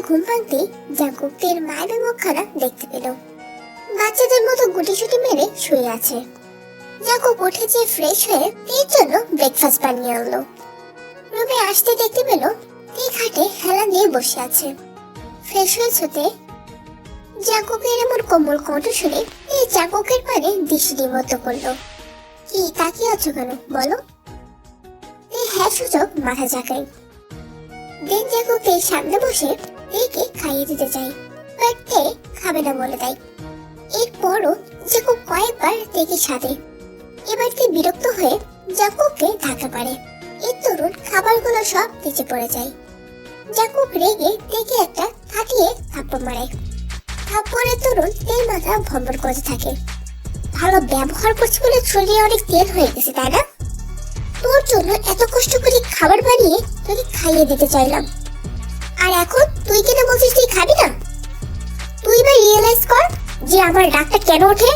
ঘুম ভাঙতে জাঙ্কুকের মায়ের মুখখানা দেখতে পেল। বাচ্চাদের মতো গুটিসুটি মেরে শুয়ে আছে। জাঙ্কুক উঠে যে ফ্রেশ হয়ে তের জন্য ব্রেকফাস্ট বানিয়ে আনলো। রুমে আসতে দেখতে পেল তে খাটে হেলান দিয়ে বসে আছে। ফ্রেশ হয়েছে তে? জাঙ্কুকের এমন কোমল কণ্ঠ শুনে এই জাঙ্কুকের পানে দৃষ্টি নিবদ্ধ করলো। কি তাকিয়ে আছো কেন বলো? তে হ্যাঁ সূচক মাথা ঝাঁকায়। দেন জাঙ্কুকের সামনে বসে তেকে খাইয়ে দিতে চাই, বাট তে খাবে না বলে দেয়। এরপরও জাঙ্কুক কয়েকবার তেকে সাধে। এবার তে বিরক্ত হয়ে জাঙ্কুককে ধাক্কা পারে। এই তরুণ খাবারগুলো সব নিচে পড়ে যায়। জাঙ্কুক রেগে তেকে একটা ফাটিয়ে থাপ্পড় মারে। থাপ্পড়ে তরুণ তেল মাথা ভম্বর করতে থাকে। ভালো ব্যবহার করছি বলে শরীরে অনেক তেল হয়ে গেছে তাই না? তোর জন্য এত কষ্ট করে খাবার বানিয়ে তোকে খাইয়ে দিতে চাইলাম, আর এখন তুই কেন বলছিস তুই খাবি না? তুই এবার রিয়েলাইজ কর যে আমার রাগটা কেন ওঠে।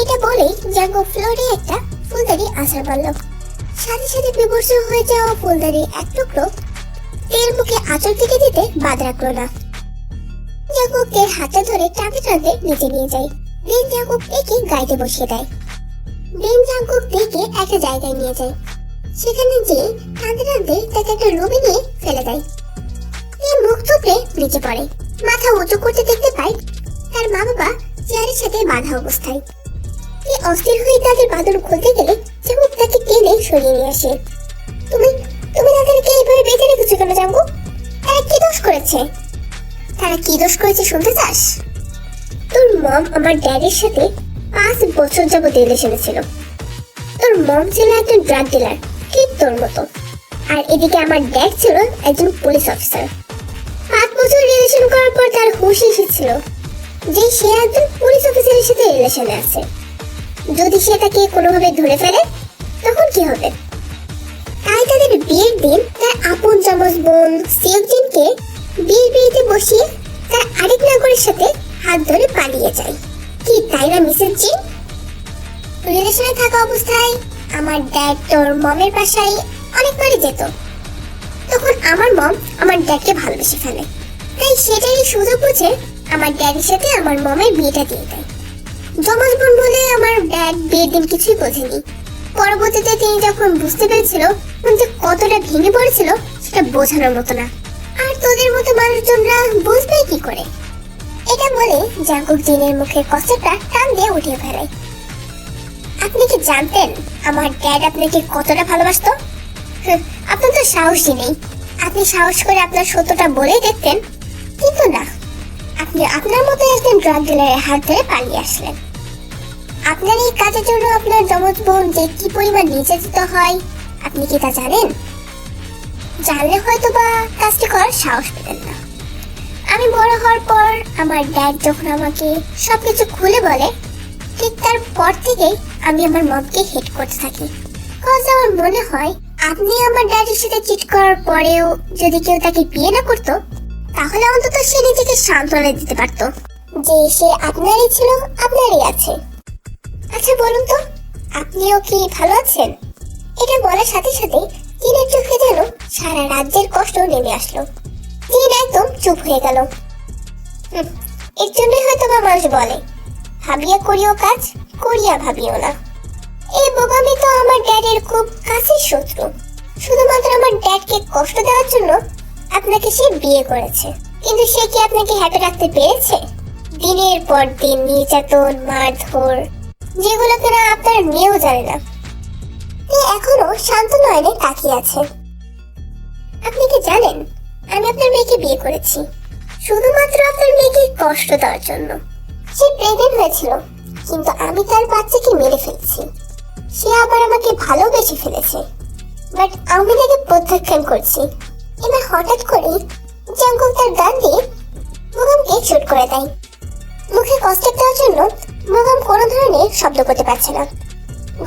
এটা বলেই জাঙ্কুক ফ্লোরে একটা ফুলদানি আছাড় মারল। সাথে সাথে বিবর্ষ হয়ে যাওয়া ফুলদানির এক টুকরো তেল মুখে আঁচড় থেকে দিতে বাদ রাখলো না। জাঙ্কুক তের হাতে ধরে টানতে টানতে নিচে নিয়ে যায়। দেন জাঙ্কুক একে গাইতে বসিয়ে দেয়। দেন জাঙ্কুক তেকে একটা জায়গায় নিয়ে যায়। সেখানে যে টানতে টানতে তাকে একটা রুমে নিয়ে ফেলে দেয়। তে মুখ থুবড়ে নিচে পড়ে। মাথা উঁচু করতে দেখতে পায় তার মা বাবা চেয়ারের সাথে বাঁধা অবস্থায়। তে অস্থির হয়ে তাদের বাঁধন খুলতে গেলে জাঙ্কুক তাকে টেনে সরিয়ে নিয়ে আসে। তুমি তুমি তাদেরকে এইভাবে বেঁধে রেখেছো কেন জাঙ্কুক? তারা কি দোষ করেছে? তারা কি দোষ করেছে শুনতে চাস? তোর মম আমার ড্যাডির সাথে 5 বছর যাবত রিলেশনে ছিল। তোর মম ছিল একজন ড্রাগ ডিলার, ঠিক তোর মতো। আর এদিকে আমার ড্যাড ছিল একজন পুলিশ অফিসার। 5 বছর রিলেশন করার পর তার হুঁশ এসেছিল যে সে একজন পুলিশ অফিসারের সাথে রিলেশনে আছে। যদি সে তাকে কোনোভাবে ধরে ফেলে তখন কি হবে? তাই তাদের বিয়ের দিন তার আপন যমজ বোন সিয়কজিনকে বিয়েতে বসিয়ে তার আরেক নাগরের সাথে হাত ধরে পালিয়ে যায়। কি তাই না মিসেস জিন? রিলেশনে থাকা অবস্থায় আমার ড্যাড তোর মমের বাসায় অনেকবারই যেত। তখন আমার মম আমার ড্যাডকে ভালোবেসে ফেলে, তাই সেটাই সুযোগ বুঝে আমার ড্যাডির সাথে আমার মমের বিয়েটা দিয়ে দেয়। যমজ বোন বলে আমার ড্যাড বিয়ের দিন কিছুই বোঝেনি। পরবর্তীতে তিনি যখন বুঝতে পেরেছিল যে কতটা ভেঙে পড়েছিল সেটা বোঝানোর মতো না। আর তোদের মতো মানুষজনরা বুঝবে কি করে? এটা বলে জাঙ্কুক জিনের মুখের কষ্টটা টান দিয়ে উঠিয়ে ফেলায়। আপনি কি জানতেন আমার ড্যাড আপনাকে কতটা ভালোবাসতো? আপনার তো সাহসই নেই। আপনি সাহস করে আপনার সত্যটা বলেই দেখতেন, কিন্তু না, আপনি আপনার মতো একজন ড্রাগ ডিলারের হাত ধরে পালিয়ে আসলেন। আপনার এই কাজের জন্য আপনার যমজ বোন যে কি পরিমাণ নির্যাতিত হয় আপনি কি তা জানেন? জানলে হয়তো বা কাজটি করার সাহস পেতেন না। আমি বড় হওয়ার পর আমার ড্যাড যখন আমাকে সবকিছু খুলে বলে, ঠিক তারপর থেকেই আমি আমার মমকে হেট করতে থাকি। কজ আমার মনে হয় আপনি আমার ড্যাডির সাথে চিট করার পরেও যদি কেউ তাকে বিয়ে না করতো তাহলে অন্তত সে নিজেকে সান্ত্বনা দিতে পারতো যে সে আপনারই ছিল, আপনারই আছে। আচ্ছা বলুন তো, আপনিও কি ভালো আছেন? এটা বলার সাথে সাথে জিনের চোখে যেন সারা রাজ্যের কষ্ট নেমে আসলো। জিন একদম চুপ হয়ে গেল। এর জন্যই হয়তো বা মানুষ বলে, ভাবিয়া করিও কাজ, করিয়া ভাবিও না। এই বোকামি তো আমার ড্যাডের খুব কাছের শত্রু। শুধুমাত্র আমার ড্যাডকে কষ্ট দেওয়ার জন্য আপনাকে সে বিয়ে করেছে, কিন্তু সে কি আপনাকে হ্যাপি রাখতে পেরেছে? দিনের পর দিন নির্যাতন, মারধর, যেগুলো কিনা আপনার মেয়েও জানে না। এখনো শান্ত নয়নে তাকিয়ে আছে। আপনি কি জানেন আমি আপনার মেয়েকে বিয়ে করেছি শুধুমাত্র আপনার মেয়েকে কষ্ট দেওয়ার জন্য। সে প্রেগনেন্ট হয়েছিল, কিন্তু আমি তার বাচ্চাকে মেরে ফেলেছি। সে আবার আমাকে ভালোবেসে ফেলেছে, বাট আমি তাকে প্রত্যাখ্যান করছি। এবার হঠাৎ করে জাঙ্কুক তার গান দিয়ে মুগামকে শুট করে দেয়। মুখে কষ্ট দেওয়ার জন্য মুগাম কোনো ধরনের শব্দ করতে পারছে না।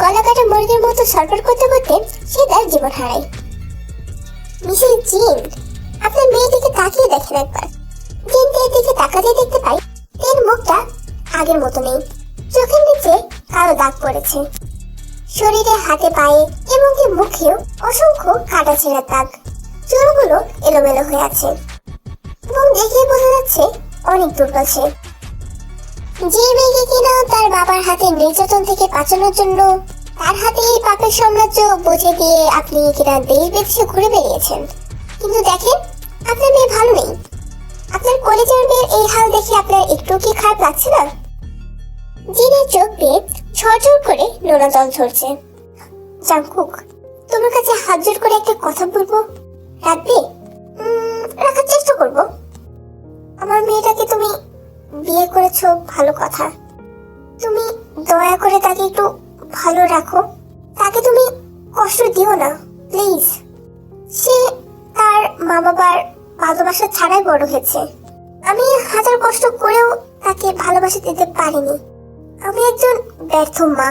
গলা কাটা মুরগির মতো সরবর করতে করতে সে তার জীবন হারায়। মিসেস জিন, আপনার মেয়ের দিকে তাকিয়ে দেখেন একবার। জিন এর দিকে তাকাতে দেখতে পাই এর মুখটা আগের মতো নেই। চোখের নিচে কালো দাগ পড়েছে। শরীরে, হাতে, পায়ে এবং মুখেও অসংখ্য কাটা ছেঁড়া দাগ। চুলগুলো এলোমেলো হয়ে আছে এবং দেখে বোঝা যাচ্ছে অনেক দুর্বল সে। যে মেয়েকে কিনা তার বাবার হাতে নির্যাতন থেকে বাঁচানোর জন্য তার হাতে এই পাপের সাম্রাজ্য বুঝে দিয়ে আপনি কিনা দেশ বিদেশে ঘুরে বেরিয়েছেন, কিন্তু দেখেন আপনার মেয়ে ভালো নেই। আপনার কলেজের মেয়ের এই হাল দেখে আপনার একটু কি খারাপ লাগছে না? জিনের চোখ দিয়ে ঝরঝর করে নোনা জল ঝরছে। জাংকুক, তোমার কাছে হাত জোর করে একটা কথা বলবো, রাখবে? রাখার চেষ্টা করবো। আমার মেয়েটাকে তুমি বিয়ে করেছো, ভালো কথা। তুমি দয়া করে তাকে একটু ভালো রাখো, তাকে তুমি কষ্ট দিও না প্লিজ। সে তার মা বাবার ভালোবাসা ছাড়াই বড় হয়েছে। আমি হাজার কষ্ট করেও তাকে ভালোবাসা দিতে পারিনি। আমি একজন ব্যর্থ মা।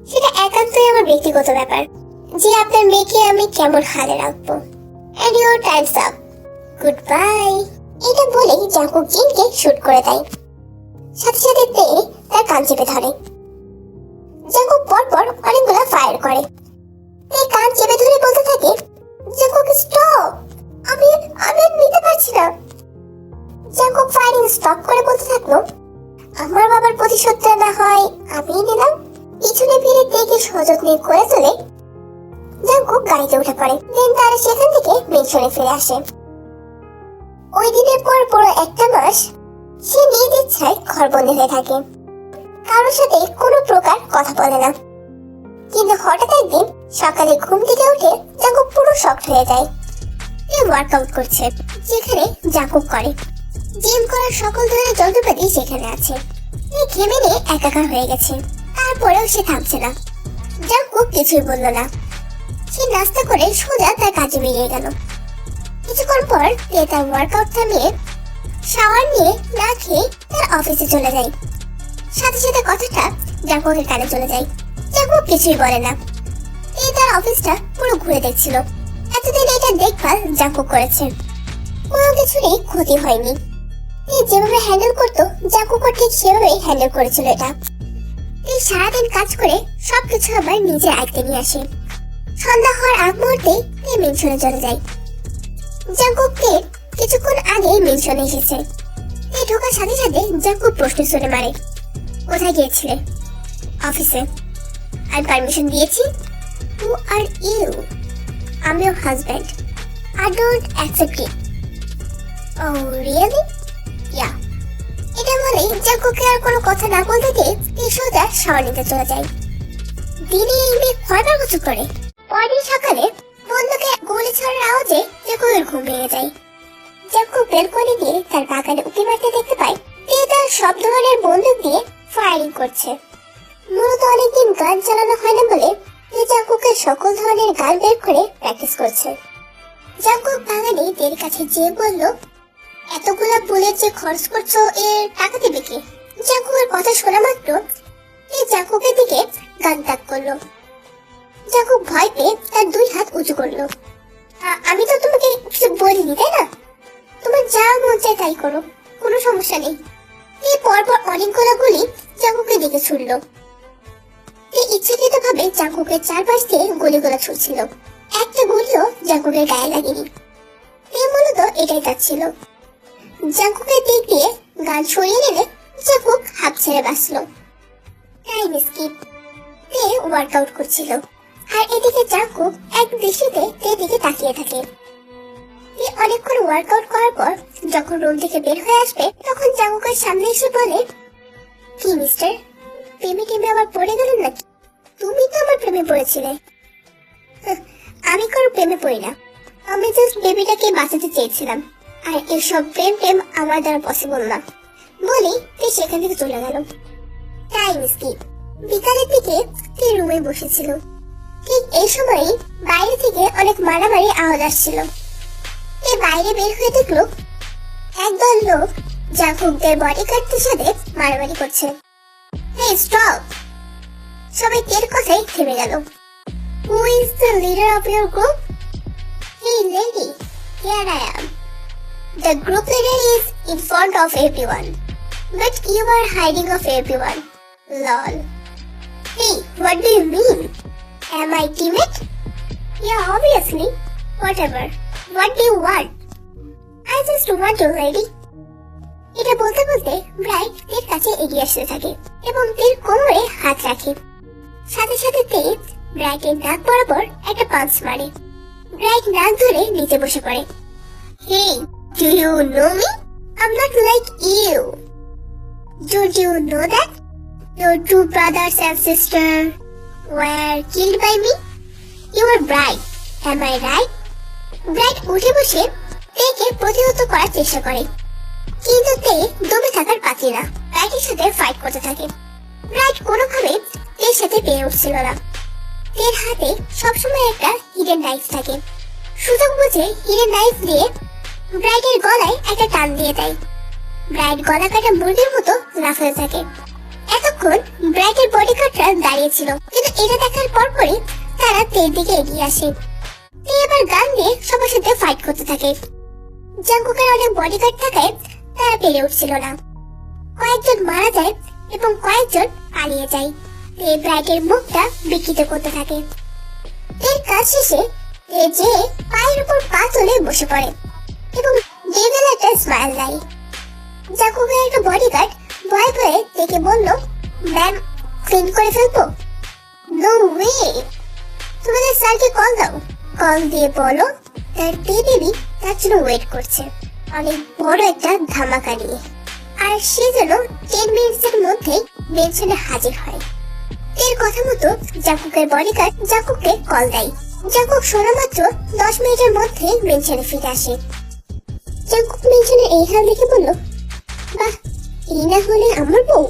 সেটা একান্তই আমার ব্যক্তিগত ব্যাপার যে আপনার মেয়েকে আমি কেমন হালে রাখবো। And your time's up. Goodbye. এটা বলেই জাংকুক জিনকে শুট করে দেয়। সাথে সাথে তে তার কান চেপে ধরে। জাংকুক পরপর অনেকগুলো ফায়ার করে। এই কান চেপে ধরে বলতে থাকে, জাংকুক স্টপ, আমি আর নিতে পারছি না। জাংকুক ফায়ারিং স্টপ করে বলতে থাকলো, আমার বাবার প্রতিশোধটা না হয় আমি নিলাম। পিছনে ফিরে তেকে সযত্নে করে তোলে। জাংকুক গাড়িতে উঠে পড়ে। দেন তারা সেখান থেকে মেনশনে ফিরে আসে। ওই দিনের পর পুরো একটা মাস সে নিজ ইচ্ছায় ঘরবন্দি হয়ে থাকে, কারোর সাথে কোনো প্রকার কথা বলে না। কিন্তু হঠাৎ একদিন সকালে ঘুম থেকে উঠে জাংকুক পুরো শকড হয়ে যায়। সে ওয়ার্কআউট করছে যেখানে জাংকুক করে। জিম করার সকল ধরনের যন্ত্রপাতি সেখানে আছে। সে ঘেমে নিয়ে একাকার হয়ে গেছে, তারপরেও সে থামছে না। জাংকুক কিছুই বলল না। সে নাস্তা করে সোজা তার কাজে বেরিয়ে গেল। কিছুক্ষণ পর সে তার ওয়ার্কআউট থামিয়ে শাওয়ার নিয়ে না খেয়ে তার অফিসে চলে যায়। সাথে সাথে কথাটা জাংকুকের কানে চলে যায়। জাংকুক কিছুই বলে না। সে তার অফিসটা পুরো ঘুরে দেখছিল। এতদিন এটা দেখভাল জাংকুক করেছে, কোনো কিছুরই ক্ষতি হয়নি। সে যেভাবে হ্যান্ডেল করতো জাংকুকও ঠিক সেভাবেই হ্যান্ডেল করেছিল এটা। সে সারাদিন কাজ করে সবকিছু আবার নিজের আয়ত্তে নিয়ে আসে। সন্ধ্যা হওয়ার আগ মুহূর্তে সে মেনশনে চলে যায়। জাংকুককে কিছুক্ষণ আগেই মেনশনে এসেছে। সে ঢোকার সাথে সাথে জাংকুক প্রশ্ন শুনে মারে, কোথায় গিয়েছিলে? অফিসে। আর পারমিশন দিয়েছি? Who are you? আমি ওর husband. I don't accept it. Oh really? Yeah. এটা বলেই জাংকুককে আর কোনো কথা না বলতে দিয়ে সে সোজা শাওয়ার নিতে চলে যায়। দিনে এই মেয়ে কয়বার গোসল করে? পরদিন সকালে বন্ধুকে গুলি ছড়ার আওয়াজে জাংকুকের ঘুম ভেঙে যায়। জাংকুক বেলকনি দিয়ে তার বাগানে উঁকি মারতে দেখতে পায় সে তার সব ধরনের বন্দুক দিয়ে ফায়ারিং করছে। মূলত অনেকদিন গান চালানো হয় না বলে সে জাংকুকের সকল ধরনের গান বের করে প্র্যাকটিস করছে। জাংকুক বাগানে তের কাছে যেয়ে বলল, এতগুলা বুলেট যে খরচ করছো এর টাকা দেবে কে? জাংকুকের কথা শোনা মাত্র সে জাংকুকের দিকে গান তাক করলো। জাংকুক ভয় পেয়ে তার দুই হাত উঁচু করলো। আমি তো তোমাকে কিছু বলিনি, তাই না? তোমার যা মন চায় তাই করো, কোনো সমস্যা নেই। এই পরপর অনেকগুলো গুলি জাংকুকের দিকে ছুড়লো। সে ইচ্ছাকৃত ভাবে জাংকুকের চারপাশ দিয়ে গুলিগুলো ছুটছিল। একটা গুলিও জাংকুকের গায়ে লাগেনি। সে মূলত এটাই চাচ্ছিল। জাংকুকের দিক দিয়ে গান সরিয়ে নিলে জাংকুক হাঁপ ছেড়ে বাঁচল। Time skip. সে ওয়ার্কআউট করছিল আর এদিকে জাংকুক এক দৃষ্টিতে তের দিকে তাকিয়ে থাকে। সে অনেকক্ষণ ওয়ার্কআউট করার পর যখন রুম থেকে বের হয়ে আসবে তখন জাংকুকের সামনে এসে বলে, কি মিস্টার, প্রেমে টেমে আবার পড়ে গেলেন নাকি? তুমি তো আমার প্রেমে পড়েছিলে। আমি কারো প্রেমে পড়ি না, আমি জাস্ট বেবিটাকে বাঁচাতে চেয়েছিলাম, আর এসব প্রেম টেম আমার দ্বারা পসিবল না বলেই সে সেখান থেকে চলে গেল। Time skip. বিকালের দিকে সে রুমে বসেছিল। ঠিক এই সময়ই বাইরে থেকে অনেক মারামারি আওয়াজ আসছিল। সে বাইরে বের হয়ে দেখলো একদল লোক জাংকুকদের বডিগার্ডদের সাথে মারামারি করছে। Hey, stop! সবাই তের কথাই থেমে গেল। Who is the leader of your group? Hey lady, here I am. The group leader is in front of everyone, but you are hiding of everyone. Lol. Hey, what do you mean? Am I timid? Yeah, obviously. Whatever. What do you want? I I just want to lady. এটা বলতে বলতে bright তের কাছে এগিয়ে আসতে থাকে এবং তের কোমরে হাত রাখে। সাথে সাথে তে ব্রাইটের নাক বরাবর একটা পাঞ্চ মারে। ব্রাইট নাক ধরে নিচে বসে পড়ে। Hey, do you know me? I'm not like you. Don't you know that your two brothers and sister were killed by me? You were Bright, am I right? Bright উঠে বসে তেকে প্রতিহত করার চেষ্টা করে, কিন্তু তে দমে থাকার পাতি না, ব্রাইটের সাথে ফাইট করতে থাকে। ব্রাইট কোনোভাবে তের সাথে পেরে উঠছিল না। তের হাতে সবসময় একটা হিডেন নাইফ থাকে। সুযোগ বুঝে হিডেন নাইফ দিয়ে ব্রাইটের গলায় একটা টান দিয়ে দেয়। ব্রাইট গলা কাটা মুরগির মতো লাফাতে থাকে। এতক্ষণ ব্রাইটের বডিগার্ডরা দাঁড়িয়ে ছিল, কিন্তু এটা দেখার পরপরই তারা তের দিকে এগিয়ে আসে। তে এবার গান দিয়ে সবার সাথে ফাইট করতে থাকে। জাঙ্কুকের অনেক বডিগার্ড থাকায় তারা পেরে উঠছিল না। কয়েকজন মারা যায় এবং কয়েকজন পালিয়ে যায়। তে ব্রাইটের মুখটা বিকৃত করতে থাকে। এর কাজ শেষে তে যে পায়ের উপর পা তুলে বসে পড়ে এবং ডেভিল একটা স্মাইল দেয়। জাঙ্কুকের একটা বডিগার্ড ভয় ভয়ে তেকে বলল, ম্যাম, ক্লিন করে ফেলবো? নো ওয়ে, তোমাদের স্যারকে কল দাও, কল দিয়ে বলো তার বেবি তার জন্য ওয়েট করছে অনেক বড় একটা ধামাকা নিয়ে, আর সে যেন 10 মিনিটের মধ্যেই মেনশনে হাজির হয়। এর কথা মতো জাঙ্কুকের বডিগার্ড জাঙ্কুককে কল দেয়। জাঙ্কুক শোনা মাত্র 10 মিনিটের মধ্যে মেনশনে ফিরে আসে। জাঙ্কুক মেনশনের এই হাল দেখে বলল, বাহ, এই না হলে আমার বউ।